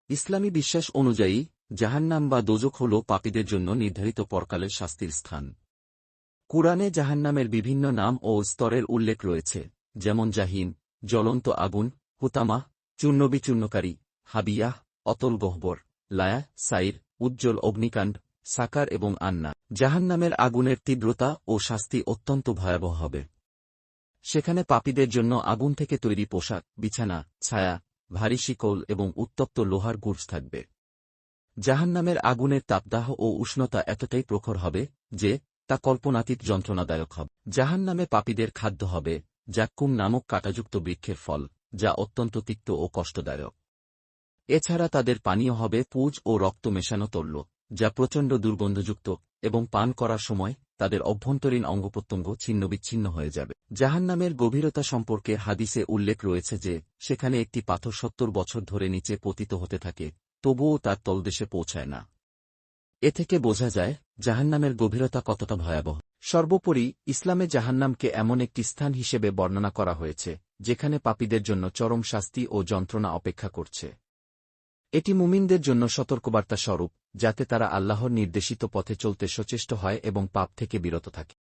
ইসলামী বিশ্বাস অনুযায়ী জাহান্নাম বা দোজখ হল পাপীদের জন্য নির্ধারিত পরকালের শাস্তির স্থান। কুরআনে জাহান্নামের বিভিন্ন নাম ও স্তরের উল্লেখ রয়েছে, যেমন জাহিম, জ্বলন্ত আগুন, হুতামা, চূর্ণবিচূর্ণকারী, হাবিয়াহ, অতল গহ্বর, লায়া, সাইর, উজ্জ্বল অগ্নিকাণ্ড, সাকার এবং আন্না। জাহান্নামের আগুনের তীব্রতা ও শাস্তি অত্যন্ত ভয়াবহ হবে। সেখানে পাপীদের জন্য আগুন থেকে তৈরি পোশাক, বিছানা, ছায়া, ভারী শিকল এবং উত্তপ্ত লোহার গুড় থাকবে। জাহান্নামের আগুনের তাপদাহ ও উষ্ণতা এতটাই প্রখর হবে যে তা কল্পনাতীত যন্ত্রণাদায়ক হবে। জাহান্নামে পাপীদের খাদ্য হবে জাক্কুম নামক কাঁটাযুক্ত বৃক্ষের ফল, যা অত্যন্ত তিক্ত ও কষ্টদায়ক। এছাড়া তাদের পানীয় হবে পুজ ও রক্ত মেশানো তৈল, যা প্রচণ্ড দুর্গন্ধযুক্ত এবং পান করার সময় তাদের অভ্যন্তরীণ অঙ্গপ্রত্যঙ্গ ছিন্নবিচ্ছিন্ন হয়ে যাবে। জাহান্নামের গভীরতা সম্পর্কে হাদিসে উল্লেখ রয়েছে যে সেখানে একটি পাথর ৭০ বছর ধরে নিচে পতিত হতে থাকে, তবুও তার তলদেশে পৌঁছায় না। এ থেকে বোঝা যায় জাহান্নামের গভীরতা কতটা ভয়াবহ। সর্বোপরি ইসলামে জাহান্নামকে এমন একটি স্থান হিসেবে বর্ণনা করা হয়েছে যেখানে পাপীদের জন্য চরম শাস্তি ও যন্ত্রণা অপেক্ষা করছে। এটি মুমিনদের জন্য সতর্কবার্তা স্বরূপ, যাতে তারা আল্লাহর নির্দেশিত পথে চলতে সচেষ্ট হয় এবং পাপ থেকে বিরত থাকে।